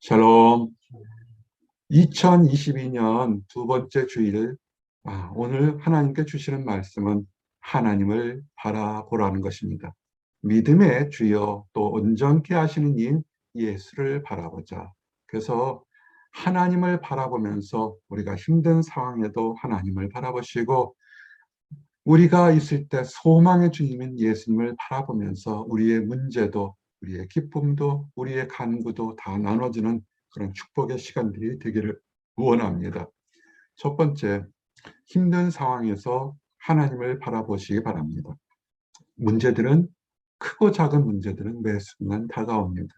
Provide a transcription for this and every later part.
샬롬. 2022년 두 번째 주일, 오늘 하나님께 주시는 말씀은 하나님을 바라보라는 것입니다. 믿음의 주여 또 온전케 하시는 인 예수를 바라보자. 그래서 하나님을 바라보면서 우리가 힘든 상황에도 하나님을 바라보시고, 우리가 있을 때 소망의 주님인 예수님을 바라보면서 우리의 문제도, 우리의 기쁨도, 우리의 간구도 다 나눠주는 그런 축복의 시간들이 되기를 원합니다. 첫 번째, 힘든 상황에서 하나님을 바라보시기 바랍니다. 문제들은, 크고 작은 문제들은 매 순간 다가옵니다.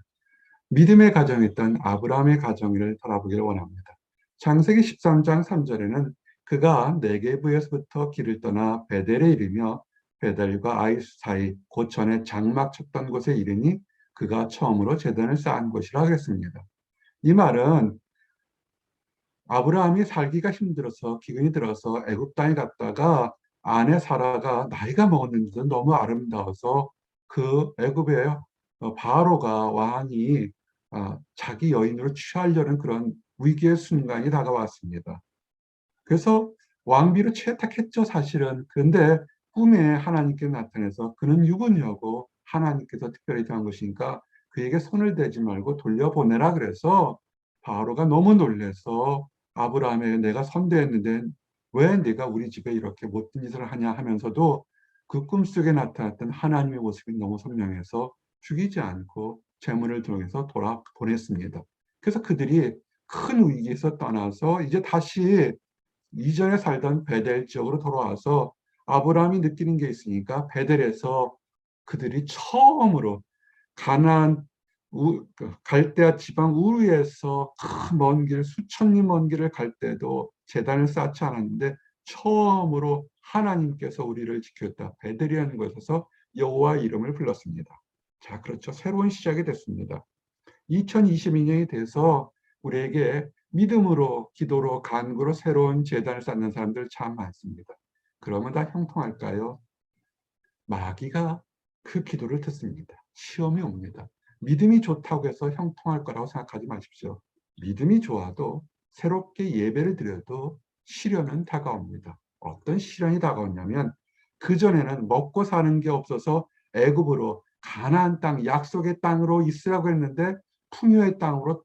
믿음의 가정이었던 아브라함의 가정을 바라보기를 원합니다. 창세기 13장 3절에는 그가 네게브에서부터 길을 떠나 베델에 이르며 베델과 아이 사이 고천에 장막 쳤던 곳에 이르니 그가 처음으로 제단을 쌓은 곳이라 하겠습니다. 이 말은 아브라함이 살기가 힘들어서 기근이 들어서 애굽 땅에 갔다가 아내 사라가 나이가 먹었는데도 너무 아름다워서 그 애굽의 바로가 왕이 자기 여인으로 취하려는 그런 위기의 순간이 다가왔습니다. 그래서 왕비로 채택했죠, 사실은. 그런데 꿈에 하나님께 나타나서 그는 유부녀고 하나님께서 특별히 정한 것이니까 그에게 손을 대지 말고 돌려보내라 그래서 바로가 너무 놀래서 아브라함에게 내가 선대했는데 왜 네가 우리 집에 이렇게 못된 짓을 하냐 하면서도 그 꿈속에 나타났던 하나님의 모습이 너무 선명해서 죽이지 않고 재물을 통해서 돌아보냈습니다. 그래서 그들이 큰 위기에서 떠나서 이제 다시 이전에 살던 베델 지역으로 돌아와서 아브라함이 느끼는 게 있으니까 베델에서 그들이 처음으로 가나안 갈대아 지방 우르에서 먼 길, 수천 리 먼 길을 갈 때도 제단을 쌓지 않았는데 처음으로 하나님께서 우리를 지켰다. 베델이라는 곳에서 여호와 이름을 불렀습니다. 자, 그렇죠. 새로운 시작이 됐습니다. 2022년이 돼서 우리에게 믿음으로, 기도로, 간구로 새로운 제단을 쌓는 사람들 참 많습니다. 그러면 다 형통할까요? 마귀가 그 기도를 듣습니다. 시험이 옵니다. 믿음이 좋다고 해서 형통할 거라고 생각하지 마십시오. 믿음이 좋아도 새롭게 예배를 드려도 시련은 다가옵니다. 어떤 시련이 다가오냐면 그전에는 먹고 사는 게 없어서 애굽으로 가나안 땅, 약속의 땅으로 있으라고 했는데 풍요의 땅으로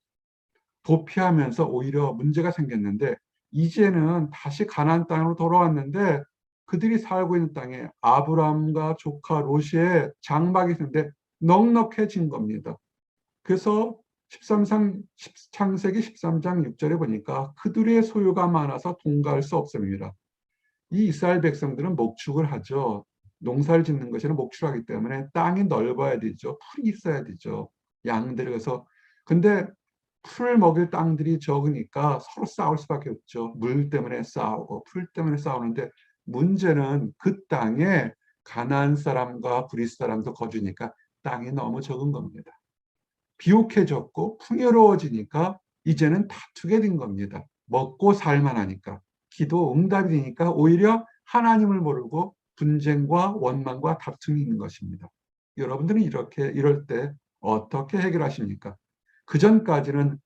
도피하면서 오히려 문제가 생겼는데 이제는 다시 가나안 땅으로 돌아왔는데 그들이 살고 있는 땅에 아브라함과 조카 롯의 장막이 있는데 넉넉해진 겁니다. 그래서 창세기 13장 6절에 보니까 그들의 소유가 많아서 통과할 수 없습니다. 이 이스라엘 백성들은 목축을 하죠. 농사를 짓는 것에는 목축을 하기 때문에 땅이 넓어야 되죠. 풀이 있어야 되죠. 양들이 그래서 근데 풀을 먹일 땅들이 적으니까 서로 싸울 수밖에 없죠. 물 때문에 싸우고 풀 때문에 싸우는데 문제는 그 땅에 가나안 사람과 브리스 사람도 거주니까 땅이 너무 적은 겁니다. 비옥해졌고 풍요로워지니까 이제는 다투게 된 겁니다. 먹고 살만하니까. 기도 응답이 되니까 오히려 하나님을 모르고 분쟁과 원망과 다툼이 있는 것입니다. 여러분들은 이럴 때 어떻게 해결하십니까? 그 전까지는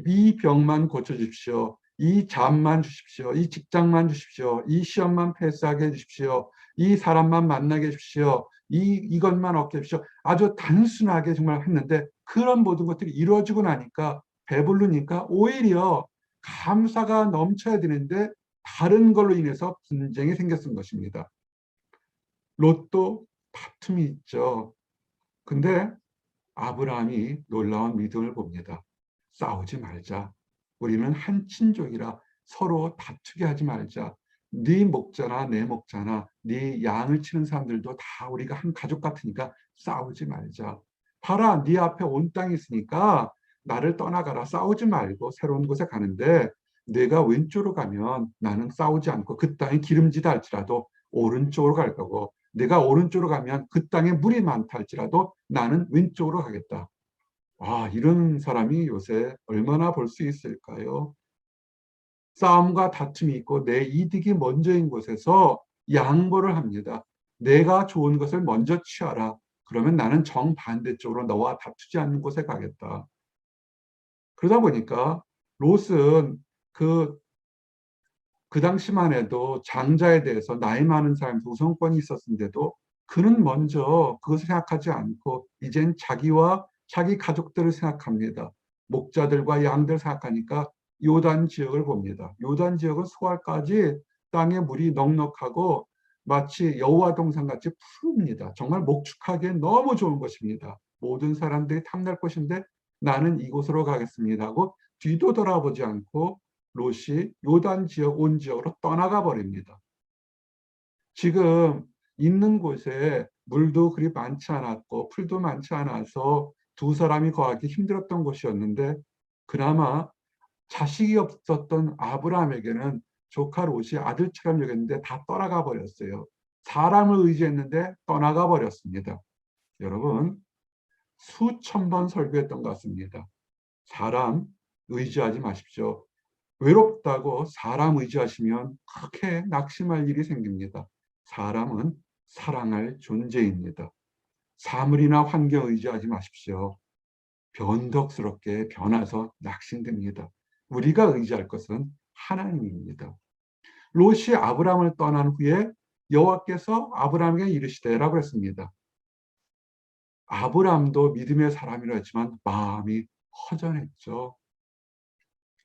이 병만 고쳐주십시오. 이 잠만 주십시오. 이 직장만 주십시오. 이 시험만 패스하게 해주십시오. 이 사람만 만나게 해주십시오. 이것만 얻게 해주십시오. 아주 단순하게 정말 했는데 그런 모든 것들이 이루어지고 나니까 배부르니까 오히려 감사가 넘쳐야 되는데 다른 걸로 인해서 분쟁이 생겼던 것입니다. 롯도 다툼이 있죠. 근데 아브라함이 놀라운 믿음을 봅니다. 싸우지 말자. 우리는 한 친족이라 서로 다투게 하지 말자. 네 목자나 내 목자나 네 양을 치는 사람들도 다 우리가 한 가족 같으니까 싸우지 말자. 봐라, 네 앞에 온 땅이 있으니까 나를 떠나가라. 싸우지 말고 새로운 곳에 가는데 내가 왼쪽으로 가면 나는 싸우지 않고 그 땅이 기름지다 할지라도 오른쪽으로 갈 거고 내가 오른쪽으로 가면 그 땅에 물이 많다 할지라도 나는 왼쪽으로 가겠다. 이런 사람이 요새 얼마나 볼 수 있을까요? 싸움과 다툼이 있고 내 이득이 먼저인 곳에서 양보를 합니다. 내가 좋은 것을 먼저 취하라. 그러면 나는 정반대쪽으로 너와 다투지 않는 곳에 가겠다. 그러다 보니까 롯은 그 당시만 해도 장자에 대해서 나이 많은 사람이 우선권이 있었는데도 그는 먼저 그것을 생각하지 않고 이젠 자기와 자기 가족들을 생각합니다. 목자들과 양들 생각하니까 요단 지역을 봅니다. 요단 지역은 소알까지 땅에 물이 넉넉하고 마치 여호와 동산같이 푸릅니다. 정말 목축하기에 너무 좋은 것입니다. 모든 사람들이 탐날 것인데 나는 이곳으로 가겠습니다 하고 뒤도 돌아보지 않고 롯이 요단 지역 온 지역으로 떠나가 버립니다. 지금 있는 곳에 물도 그리 많지 않았고 풀도 많지 않아서 두 사람이 거하기 힘들었던 곳이었는데 그나마 자식이 없었던 아브라함에게는 조카 롯이 아들처럼 여겼는데 다 떠나가 버렸어요. 사람을 의지했는데 떠나가 버렸습니다. 여러분 수천 번 설교했던 것 같습니다. 사람 의지하지 마십시오. 외롭다고 사람 의지하시면 크게 낙심할 일이 생깁니다. 사람은 사랑할 존재입니다. 사물이나 환경 의지하지 마십시오. 변덕스럽게 변해서 낙심됩니다. 우리가 의지할 것은 하나님입니다. 롯이 아브라함을 떠난 후에 여호와께서 아브라함에게 이르시되라고 했습니다. 아브라함도 믿음의 사람이라 했지만 마음이 허전했죠.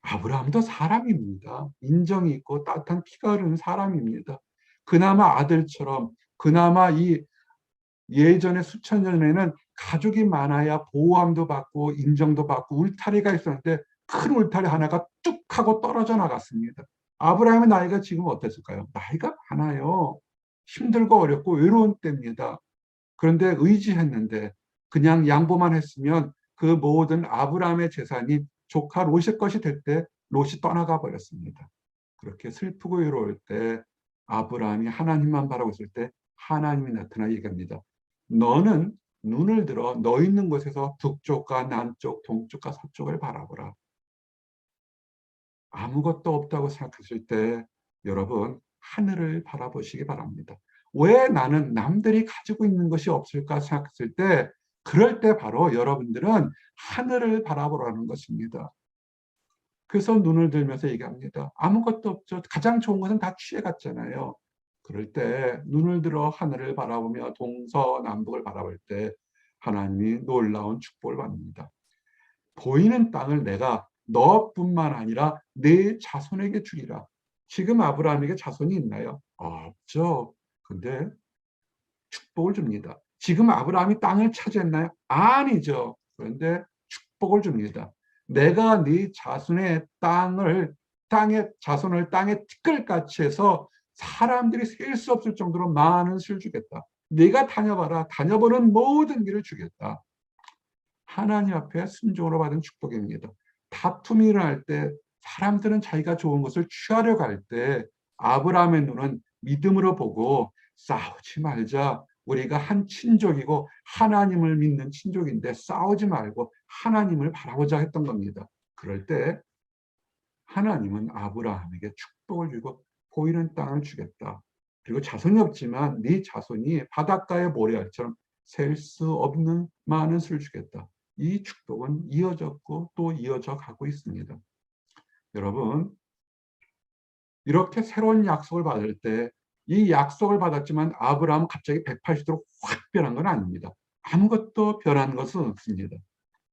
아브라함도 사람입니다. 인정이 있고 따뜻한 피가 흐르는 사람입니다. 그나마 아들처럼 그나마 이 예전에 수천 년 전에는 가족이 많아야 보호함도 받고 인정도 받고 울타리가 있었는데 큰 울타리 하나가 뚝 하고 떨어져 나갔습니다. 아브라함의 나이가 지금 어땠을까요? 나이가 많아요. 힘들고 어렵고 외로운 때입니다. 그런데 의지했는데 그냥 양보만 했으면 그 모든 아브라함의 재산이 조카 롯의 것이 될 때 롯이 떠나가 버렸습니다. 그렇게 슬프고 외로울 때 아브라함이 하나님만 바라고 있을 때 하나님이 나타나 얘기합니다. 너는 눈을 들어 너 있는 곳에서 북쪽과 남쪽, 동쪽과 서쪽을 바라보라. 아무것도 없다고 생각했을 때 여러분 하늘을 바라보시기 바랍니다. 왜 나는 남들이 가지고 있는 것이 없을까 생각했을 때 그럴 때 바로 여러분들은 하늘을 바라보라는 것입니다. 그래서 눈을 들면서 얘기합니다. 아무것도 없죠. 가장 좋은 것은 다 취해갔잖아요. 그럴 때 눈을 들어 하늘을 바라보며 동서남북을 바라볼 때 하나님이 놀라운 축복을 받습니다. 보이는 땅을 내가 너뿐만 아니라 내 자손에게 주리라. 지금 아브라함에게 자손이 있나요? 없죠. 근데 축복을 줍니다. 지금 아브라함이 땅을 차지했나요? 아니죠. 그런데 축복을 줍니다. 내가 네 자손의 자손을 땅에 티끌같이 해서 사람들이 셀 수 없을 정도로 많은 수를 주겠다. 네가 다녀봐라. 다녀보는 모든 길을 주겠다. 하나님 앞에 순종으로 받은 축복입니다. 다툼이 일어날 때 사람들은 자기가 좋은 것을 취하려고 할 때 아브라함의 눈은 믿음으로 보고 싸우지 말자. 우리가 한 친족이고 하나님을 믿는 친족인데 싸우지 말고 하나님을 바라보자 했던 겁니다. 그럴 때 하나님은 아브라함에게 축복을 주고 보이는 땅을 주겠다. 그리고 자손이 없지만 네 자손이 바닷가의 모래알처럼 셀 수 없는 많은 수를 주겠다. 이 축복은 이어졌고 또 이어져 가고 있습니다. 여러분 이렇게 새로운 약속을 받을 때 이 약속을 받았지만 아브라함은 갑자기 180도로 확 변한 건 아닙니다. 아무것도 변한 것은 없습니다.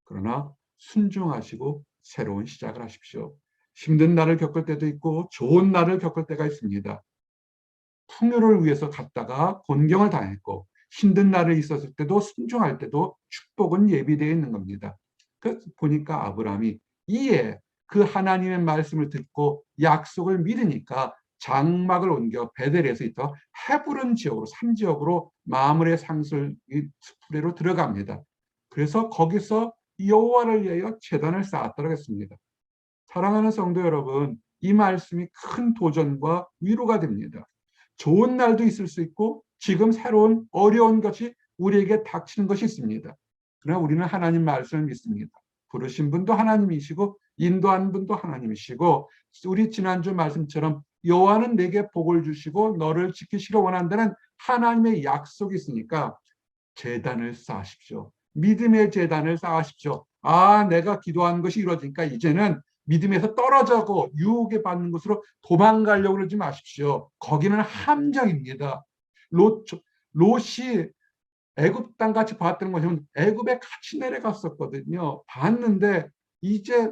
그러나 순종하시고 새로운 시작을 하십시오. 힘든 날을 겪을 때도 있고 좋은 날을 겪을 때가 있습니다. 풍요를 위해서 갔다가 곤경을 당했고 힘든 날이 있었을 때도 순종할 때도 축복은 예비되어 있는 겁니다. 그래서 보니까 아브라함이 이에 그 하나님의 말씀을 듣고 약속을 믿으니까 장막을 옮겨 베델에서 있던 헤브론 지역으로 3지역으로 마므레 상술 수프레로 들어갑니다. 그래서 거기서 여호와를 위하여 제단을 쌓았다고 했습니다. 사랑하는 성도 여러분, 이 말씀이 큰 도전과 위로가 됩니다. 좋은 날도 있을 수 있고 지금 새로운 어려운 것이 우리에게 닥치는 것이 있습니다. 그러나 우리는 하나님 말씀을 믿습니다. 부르신 분도 하나님이시고 인도한 분도 하나님이시고 우리 지난주 말씀처럼 여호와는 내게 복을 주시고 너를 지키시려 원한다는 하나님의 약속이 있으니까 제단을 쌓으십시오. 믿음의 제단을 쌓으십시오. 내가 기도한 것이 이루어지니까 이제는 믿음에서 떨어져고 유혹에 받는 곳으로 도망가려고 그러지 마십시오. 거기는 함정입니다. 롯, 롯이 애굽 땅 같이 봤던 것이면 애굽에 같이 내려갔었거든요. 봤는데 이제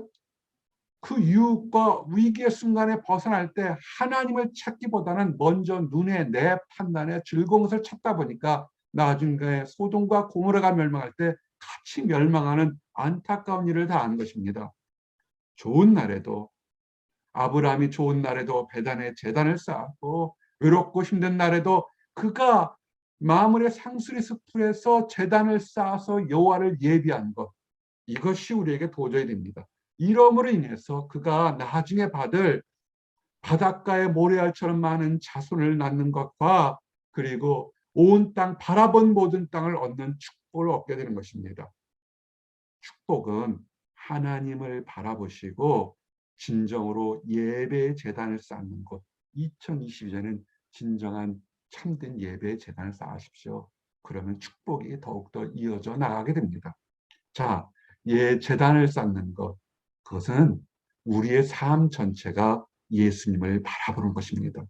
그 유혹과 위기의 순간에 벗어날 때 하나님을 찾기보다는 먼저 눈에 내 판단에 즐거운 것을 찾다 보니까 나중에 소돔과 고모라가 멸망할 때 같이 멸망하는 안타까운 일을 당한 것입니다. 좋은 날에도, 아브라함이 좋은 날에도 베단에 제단을 쌓았고, 외롭고 힘든 날에도 그가 마물의 상수리 숲에서 제단을 쌓아서 여호와를 예비한 것, 이것이 우리에게 도저히 됩니다. 이러므로 인해서 그가 나중에 받을 바닷가의 모래알처럼 많은 자손을 낳는 것과, 그리고 온 땅, 바라본 모든 땅을 얻는 축복을 얻게 되는 것입니다. 축복은 하나님을 바라보시고 진정으로 예배의 제단을 쌓는 것, 2022년은 진정한 참된 예배의 제단을 쌓으십시오. 그러면 축복이 더욱더 이어져 나가게 됩니다. 자, 제단을 쌓는 것, 그것은 우리의 삶 전체가 예수님을 바라보는 것입니다.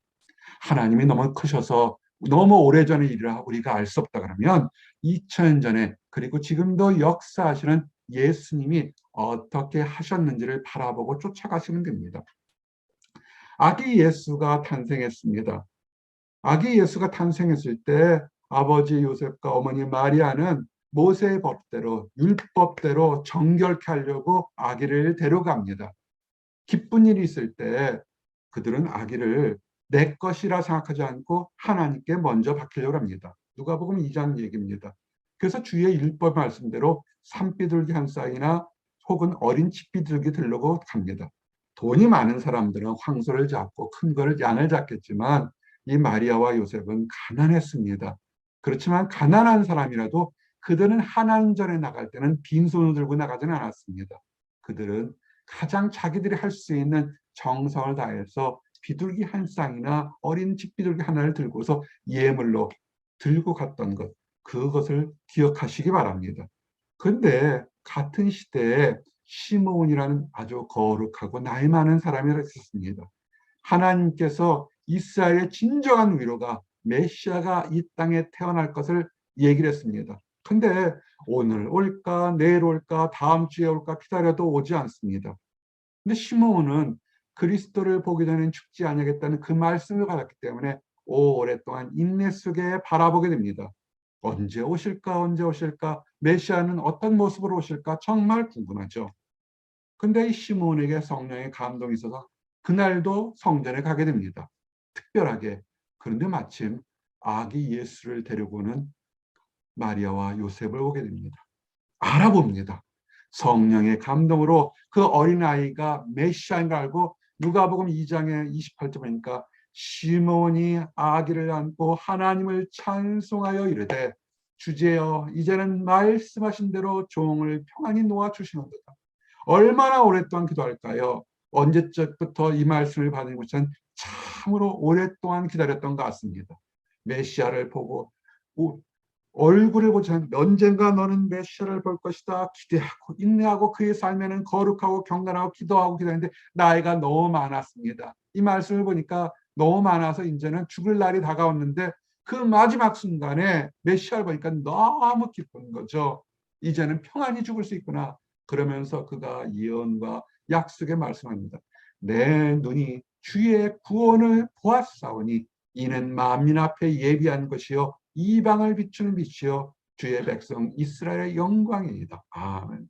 하나님이 너무 크셔서 너무 오래전의 일이라 우리가 알 수 없다 그러면 2000년 전에, 그리고 지금도 역사하시는 예수님이 어떻게 하셨는지를 바라보고 쫓아가시면 됩니다. 아기 예수가 탄생했습니다. 아기 예수가 탄생했을 때 아버지 요셉과 어머니 마리아는 모세의 법대로, 율법대로 정결케 하려고 아기를 데려갑니다. 기쁜 일이 있을 때 그들은 아기를 내 것이라 생각하지 않고 하나님께 먼저 바치려고 합니다. 누가복음 2장 얘기입니다. 그래서 주의 율법 말씀대로 산비둘기 한 쌍이나 혹은 어린 치비둘기 들려고 갑니다. 돈이 많은 사람들은 황소를 잡고 큰 거를 양을 잡겠지만 이 마리아와 요셉은 가난했습니다. 그렇지만 가난한 사람이라도 그들은 하나님 전에 나갈 때는 빈손을 들고 나가지는 않았습니다. 그들은 가장 자기들이 할 수 있는 정성을 다해서 비둘기 한 쌍이나 어린 집비둘기 하나를 들고서 예물로 들고 갔던 것, 그것을 기억하시기 바랍니다. 그런데 같은 시대에 시므온이라는 아주 거룩하고 나이 많은 사람이 있었습니다. 하나님께서 이스라엘의 진정한 위로가 메시아가 이 땅에 태어날 것을 얘기를 했습니다. 근데 오늘 올까 내일 올까 다음 주에 올까 기다려도 오지 않습니다. 근데 시므온은 그리스도를 보기 전엔 죽지 아니하겠다는 그 말씀을 받았기 때문에 오랫동안 인내 속에 바라보게 됩니다. 언제 오실까 언제 오실까, 메시아는 어떤 모습으로 오실까 정말 궁금하죠. 근데 이 시므온에게 성령의 감동이 있어서 그날도 성전에 가게 됩니다. 특별하게. 그런데 마침 아기 예수를 데리고는 마리아와 요셉을 오게 됩니다. 알아봅니다. 성령의 감동으로 그 어린아이가 메시아인 걸 알고 누가복음 2장의 28절 보니까 시몬이 아기를 안고 하나님을 찬송하여 이르되 주제여 이제는 말씀하신 대로 종을 평안히 놓아주시는도다. 얼마나 오랫동안 기도할까요? 언제적부터 이 말씀을 받은 것은 참으로 오랫동안 기다렸던 것 같습니다. 메시아를 보고 얼굴을 보지 않는, 언젠가 너는 메시아를 볼 것이다 기대하고 인내하고 그의 삶에는 거룩하고 경건하고 기도했는데 나이가 너무 많았습니다. 이 말씀을 보니까 너무 많아서 이제는 죽을 날이 다가왔는데 그 마지막 순간에 메시아를 보니까 너무 기쁜 거죠. 이제는 평안히 죽을 수 있구나. 그러면서 그가 예언과 약속의 말씀합니다. 내 눈이 주의 구원을 보았사오니 이는 만민 앞에 예비한 것이요 이방을 비추는 빛이요 주의 백성 이스라엘의 영광이다. 아멘.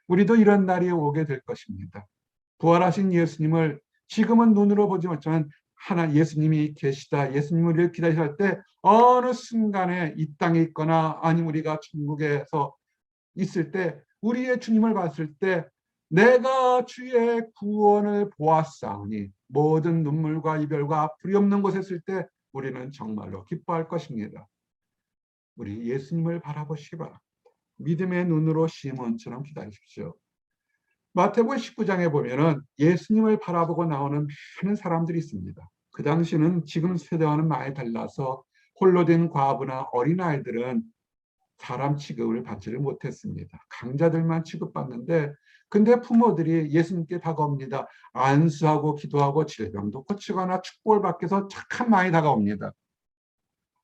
우리도 이런 날이 오게 될 것입니다. 부활하신 예수님을 지금은 눈으로 보지 못하지만 예수님이 계시다, 예수님을 기다리실 때 어느 순간에 이 땅에 있거나 아니면 우리가 천국에서 있을 때 우리의 주님을 봤을 때 내가 주의 구원을 보았사오니 모든 눈물과 이별과 불이 없는 곳에 있을 때 우리는 정말로 기뻐할 것입니다. 우리 예수님을 바라보시기 바랍니다. 믿음의 눈으로 시몬처럼 기다리십시오. 마태복음 19장에 보면은 예수님을 바라보고 나오는 많은 사람들이 있습니다. 그 당시는 지금 세대와는 많이 달라서 홀로 된 과부나 어린아이들은 사람 취급을 받지를 못했습니다. 강자들만 취급받는데, 근데 부모들이 예수님께 다가옵니다. 안수하고 기도하고 질병도 고치거나 축복을 받기 위해서 착한 마음이 다가옵니다.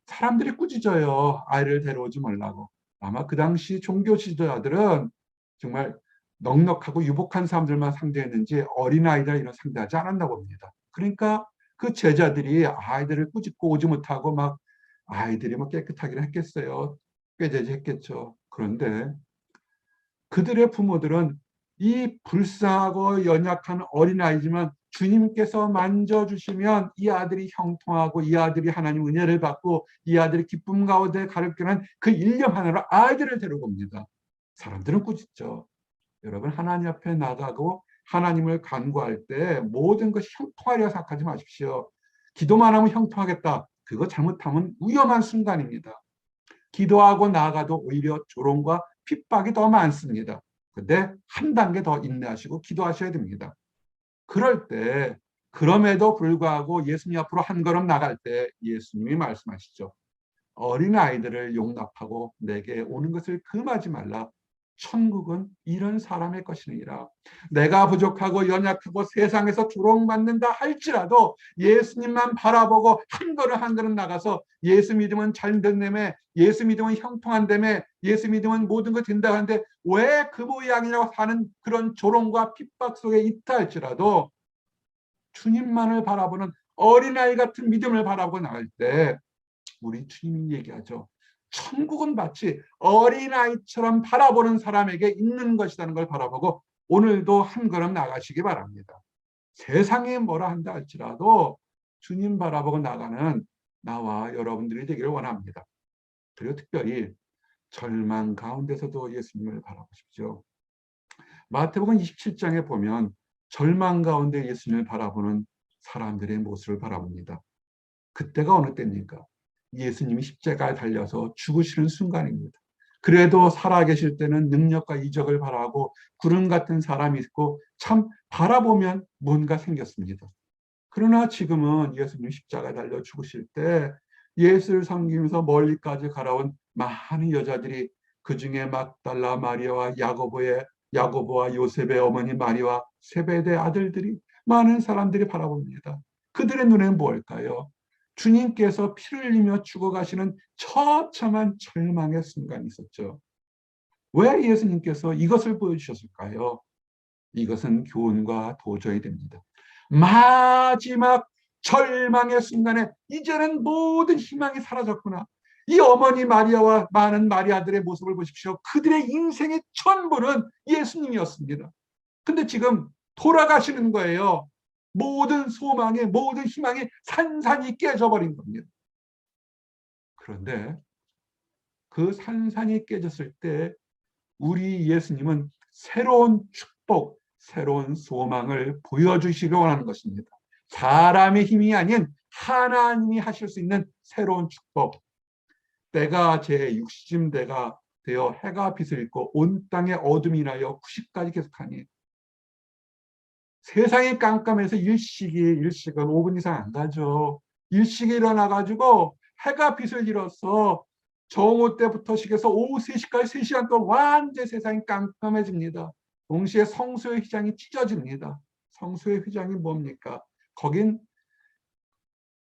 사람들이 꾸짖어요. 아이를 데려오지 말라고. 아마 그 당시 종교 지도자들은 정말 넉넉하고 유복한 사람들만 상대했는지 어린아이들 이런 상대하지 않았나 봅니다. 그러니까 그 제자들이 아이들을 꾸짖고 오지 못하고 막 아이들이 뭐 깨끗하기는 했겠어요. 꾀죄지 했겠죠. 그런데 그들의 부모들은 이 불쌍하고 연약한 어린아이지만 주님께서 만져주시면 이 아들이 형통하고 이 아들이 하나님 은혜를 받고 이 아들이 기쁨 가운데 가르치는 그 일념 하나로 아이들을 데려옵니다. 사람들은 꾸짖죠. 여러분, 하나님 앞에 나가고 하나님을 간구할 때 모든 것이 형통하리라 생각하지 마십시오. 기도만 하면 형통하겠다. 그거 잘못하면 위험한 순간입니다. 기도하고 나아가도 오히려 조롱과 핍박이 더 많습니다. 근데 한 단계 더 인내하시고 기도하셔야 됩니다. 그럴 때, 그럼에도 불구하고 예수님 앞으로 한 걸음 나갈 때 예수님이 말씀하시죠. 어린아이들을 용납하고 내게 오는 것을 금하지 말라. 천국은 이런 사람의 것이니라. 내가 부족하고 연약하고 세상에서 조롱받는다 할지라도 예수님만 바라보고 한 걸음 한 걸음 나가서 예수 믿으면 잘 된다며, 예수 믿으면 형통한다며, 예수 믿으면 모든 것 된다 하는데 왜 그 모양이라고 사는 그런 조롱과 핍박 속에 있다 할지라도 주님만을 바라보는 어린아이 같은 믿음을 바라보고 나갈 때 우리 주님이 얘기하죠. 천국은 마치 어린아이처럼 바라보는 사람에게 있는 것이라는 걸 바라보고 오늘도 한 걸음 나가시기 바랍니다. 세상에 뭐라 한다 할지라도 주님 바라보고 나가는 나와 여러분들이 되기를 원합니다. 그리고 특별히 절망 가운데서도 예수님을 바라보십시오. 마태복음 27장에 보면 절망 가운데 예수님을 바라보는 사람들의 모습을 바라봅니다. 그때가 어느 때입니까? 예수님이 십자가에 달려서 죽으시는 순간입니다. 그래도 살아계실 때는 능력과 이적을 바라고 구름 같은 사람이 있고 참 바라보면 뭔가 생겼습니다. 그러나 지금은 예수님 십자가에 달려 죽으실 때 예수를 섬기면서 멀리까지 가라온 많은 여자들이, 그중에 막달라 마리아와 야고보와 요셉의 어머니 마리아와 세베대 아들들이, 많은 사람들이 바라봅니다. 그들의 눈에는 뭘까요? 주님께서 피를 흘리며 죽어가시는 처참한 절망의 순간이 있었죠. 왜 예수님께서 이것을 보여주셨을까요? 이것은 교훈과 도저히 됩니다. 마지막 절망의 순간에 이제는 모든 희망이 사라졌구나. 이 어머니 마리아와 많은 마리아들의 모습을 보십시오. 그들의 인생의 전부는 예수님이었습니다. 근데 지금 돌아가시는 거예요. 모든 소망이, 모든 희망이 산산이 깨져버린 겁니다. 그런데 그 산산이 깨졌을 때 우리 예수님은 새로운 축복, 새로운 소망을 보여주시기 원하는 것입니다. 사람의 힘이 아닌 하나님이 하실 수 있는 새로운 축복. 때가 제 60대가 되어 해가 빛을 잃고 온 땅에 어둠이 나여 90까지 계속하니, 세상이 깜깜해서 일식은 5분 이상 안 가죠. 일식이 일어나가지고 해가 빛을 잃어서 정오 때부터 시계서 오후 3시까지 3시간 동안 완전히 세상이 깜깜해집니다. 동시에 성소의 휘장이 찢어집니다. 성소의 휘장이 뭡니까? 거긴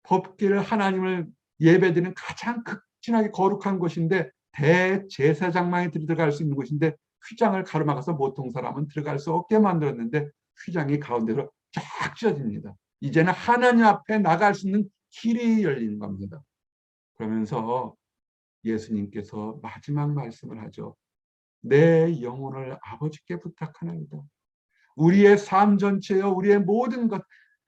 법궤를 하나님을 예배드리는 가장 극진하게 거룩한 곳인데 대제사장만이 들어갈 수 있는 곳인데 휘장을 가로막아서 보통 사람은 들어갈 수 없게 만들었는데 휘장이 가운데로 쫙 찢어집니다. 이제는 하나님 앞에 나갈 수 있는 길이 열리는 겁니다. 그러면서 예수님께서 마지막 말씀을 하죠. 내 영혼을 아버지께 부탁하나이다. 우리의 삶 전체여 우리의 모든 것,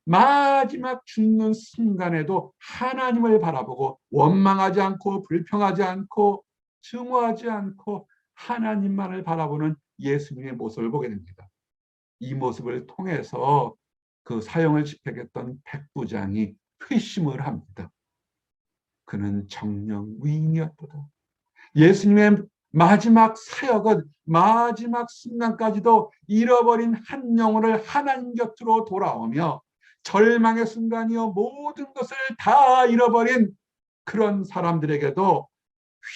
마지막 죽는 순간에도 하나님을 바라보고 원망하지 않고 불평하지 않고 증오하지 않고 하나님만을 바라보는 예수님의 모습을 보게 됩니다. 이 모습을 통해서 그 사형을 집행했던 백부장이 회심을 합니다. 그는 정령 위인이었도다. 예수님의 마지막 사역은 마지막 순간까지도 잃어버린 한 영혼을 하나님 곁으로 돌아오며 절망의 순간이요 모든 것을 다 잃어버린 그런 사람들에게도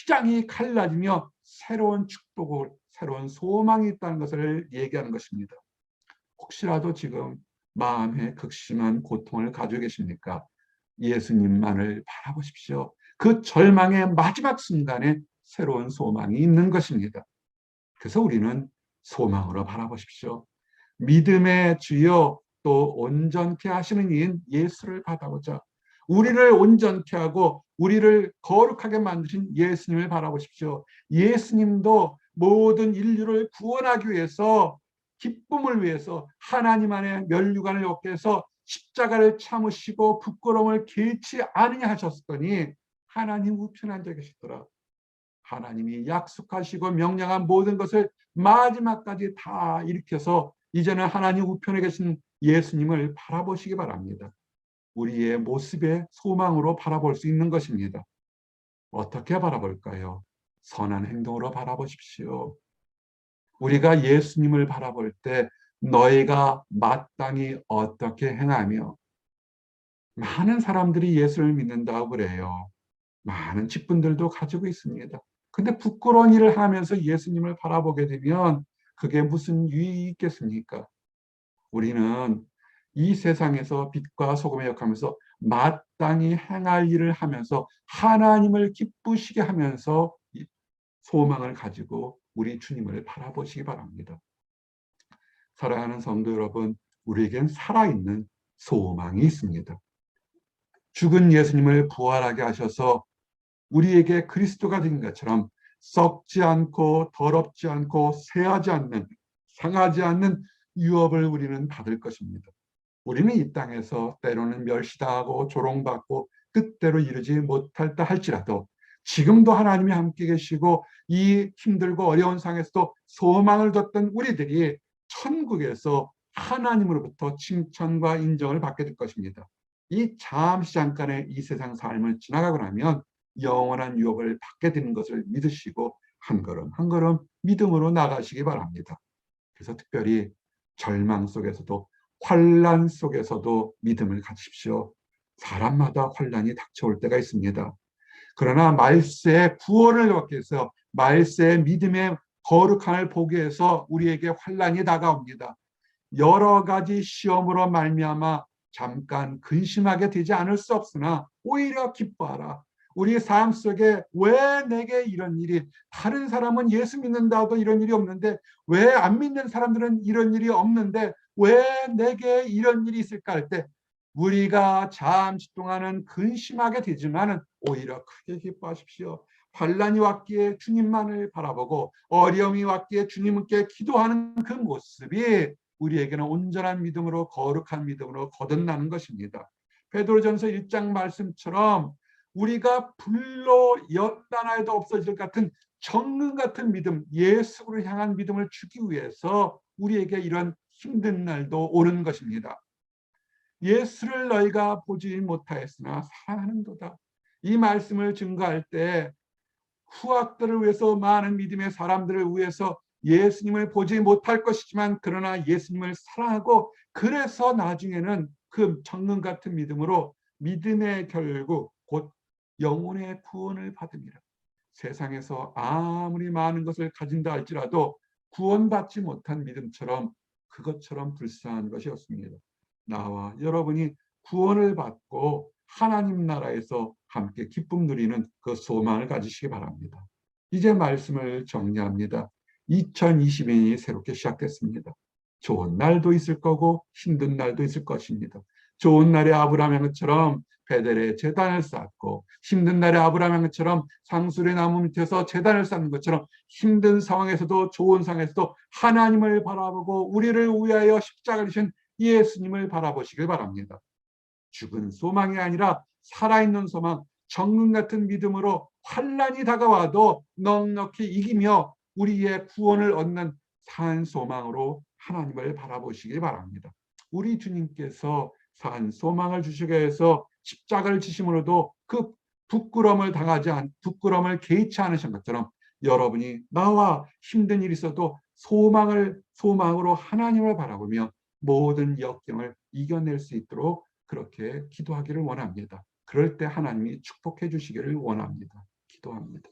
휘장이 갈라지며 새로운 축복을, 새로운 소망이 있다는 것을 얘기하는 것입니다. 혹시라도 지금 마음에 극심한 고통을 가지고 계십니까? 예수님만을 바라보십시오. 그 절망의 마지막 순간에 새로운 소망이 있는 것입니다. 그래서 우리는 소망으로 바라보십시오. 믿음의 주여 또 온전케 하시는 이인 예수를 받아보자. 우리를 온전케 하고 우리를 거룩하게 만드신 예수님을 바라보십시오. 예수님도 모든 인류를 구원하기 위해서, 기쁨을 위해서 하나님 안에 면류관을 얻게 해서 십자가를 참으시고 부끄러움을 개치 않으냐 하셨더니 하나님 우편에 앉아 계시더라. 하나님이 약속하시고 명령한 모든 것을 마지막까지 다 일으켜서 이제는 하나님 우편에 계신 예수님을 바라보시기 바랍니다. 우리의 모습의 소망으로 바라볼 수 있는 것입니다. 어떻게 바라볼까요? 선한 행동으로 바라보십시오. 우리가 예수님을 바라볼 때 너희가 마땅히 어떻게 행하며, 많은 사람들이 예수를 믿는다고 그래요. 많은 직분들도 가지고 있습니다. 근데 부끄러운 일을 하면서 예수님을 바라보게 되면 그게 무슨 유익이 있겠습니까? 우리는 이 세상에서 빛과 소금의 역하면서 마땅히 행할 일을 하면서 하나님을 기쁘시게 하면서 소망을 가지고 우리 주님을 바라보시기 바랍니다. 사랑하는 성도 여러분, 우리에겐 살아있는 소망이 있습니다. 죽은 예수님을 부활하게 하셔서 우리에게 그리스도가 된 것처럼 썩지 않고 더럽지 않고 새하지 않는, 상하지 않는 유업을 우리는 받을 것입니다. 우리는 이 땅에서 때로는 멸시당하고 조롱받고 뜻대로 이루지 못할다 할지라도 지금도 하나님이 함께 계시고 이 힘들고 어려운 상황에서도 소망을 뒀던 우리들이 천국에서 하나님으로부터 칭찬과 인정을 받게 될 것입니다. 이 잠시 잠깐의 이 세상 삶을 지나가고 나면 영원한 유업을 받게 되는 것을 믿으시고 한 걸음 한 걸음 믿음으로 나가시기 바랍니다. 그래서 특별히 절망 속에서도, 환난 속에서도 믿음을 가지십시오. 사람마다 환난이 닥쳐올 때가 있습니다. 그러나 말세의 구원을 얻기 위해서, 말세의 믿음의 거룩함을 보기 위해서 우리에게 환난이 다가옵니다. 여러 가지 시험으로 말미암아 잠깐 근심하게 되지 않을 수 없으나 오히려 기뻐하라. 우리 삶 속에 왜 내게 이런 일이, 다른 사람은 예수 믿는다도 이런 일이 없는데, 왜 안 믿는 사람들은 이런 일이 없는데 왜 내게 이런 일이 있을까 할 때 우리가 잠시 동안은 근심하게 되지만은 오히려 크게 기뻐하십시오. 환난이 왔기에 주님만을 바라보고 어려움이 왔기에 주님께 기도하는 그 모습이 우리에게는 온전한 믿음으로, 거룩한 믿음으로 거듭나는 것입니다. 베드로전서 1장 말씀처럼 우리가 불로 연단하여도 없어질 것 같은 정금 같은 믿음, 예수를 향한 믿음을 주기 위해서 우리에게 이런 힘든 날도 오는 것입니다. 예수를 너희가 보지 못하였으나 사랑하는도다. 이 말씀을 증거할 때 후학들을 위해서, 많은 믿음의 사람들을 위해서 예수님을 보지 못할 것이지만 그러나 예수님을 사랑하고, 그래서 나중에는 그 정금 같은 믿음으로 믿음의 결국 곧 영혼의 구원을 받으리라. 세상에서 아무리 많은 것을 가진다 할지라도 구원받지 못한 믿음처럼, 그것처럼 불쌍한 것이 없습니다. 나와 여러분이 구원을 받고 하나님 나라에서 함께 기쁨 누리는 그 소망을 가지시기 바랍니다. 이제 말씀을 정리합니다. 2022년이 새롭게 시작됐습니다. 좋은 날도 있을 거고 힘든 날도 있을 것입니다. 좋은 날에 아브라함의 것처럼 베델에 제단을 쌓고, 힘든 날에 아브라함의 것처럼 상수리 나무 밑에서 제단을 쌓는 것처럼 힘든 상황에서도 좋은 상황에서도 하나님을 바라보고 우리를 위하여 십자가를 지신 예수님을 바라보시길 바랍니다. 죽은 소망이 아니라 살아있는 소망, 정금 같은 믿음으로 환난이 다가와도 넉넉히 이기며 우리의 구원을 얻는 산 소망으로 하나님을 바라보시길 바랍니다. 우리 주님께서 산 소망을 주시기 위해서 십자가를 지심으로도 그 부끄러움을 개의치 않으신 것처럼 여러분이 나와 힘든 일이 있어도 소망으로 하나님을 바라보며 모든 역경을 이겨낼 수 있도록 그렇게 기도하기를 원합니다. 그럴 때 하나님이 축복해 주시기를 원합니다. 기도합니다.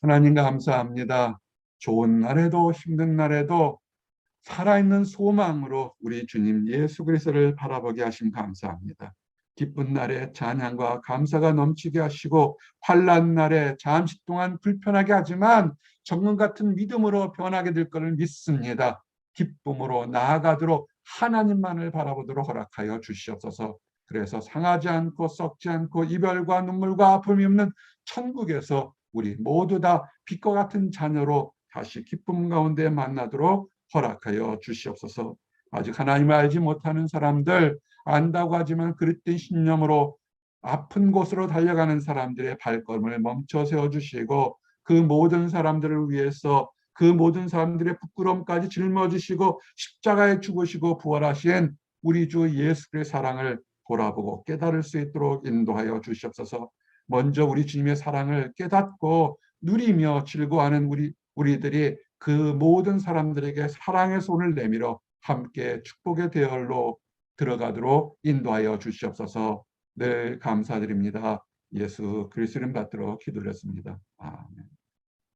하나님 감사합니다. 좋은 날에도 힘든 날에도 살아있는 소망으로 우리 주님 예수 그리스도를 바라보게 하심 감사합니다. 기쁜 날에 찬양과 감사가 넘치게 하시고 환난 날에 잠시 동안 불편하게 하지만 정금 같은 믿음으로 변하게 될 것을 믿습니다. 기쁨으로 나아가도록 하나님만을 바라보도록 허락하여 주시옵소서. 그래서 상하지 않고 썩지 않고 이별과 눈물과 아픔이 없는 천국에서 우리 모두 다 빛과 같은 자녀로 다시 기쁨 가운데 만나도록 허락하여 주시옵소서. 아직 하나님을 알지 못하는 사람들, 안다고 하지만 그릇된 신념으로 아픈 곳으로 달려가는 사람들의 발걸음을 멈춰 세워주시고 그 모든 사람들을 위해서 그 모든 사람들의 부끄러움까지 짊어지시고 십자가에 죽으시고 부활하신 우리 주 예수 그리스도의 사랑을 돌아보고 깨달을 수 있도록 인도하여 주시옵소서. 먼저 우리 주님의 사랑을 깨닫고 누리며 즐거워하는 우리들이 그 모든 사람들에게 사랑의 손을 내밀어 함께 축복의 대열로 들어가도록 인도하여 주시옵소서. 늘 감사드립니다. 예수 그리스도 이름 받들어 기도드렸습니다. 아멘.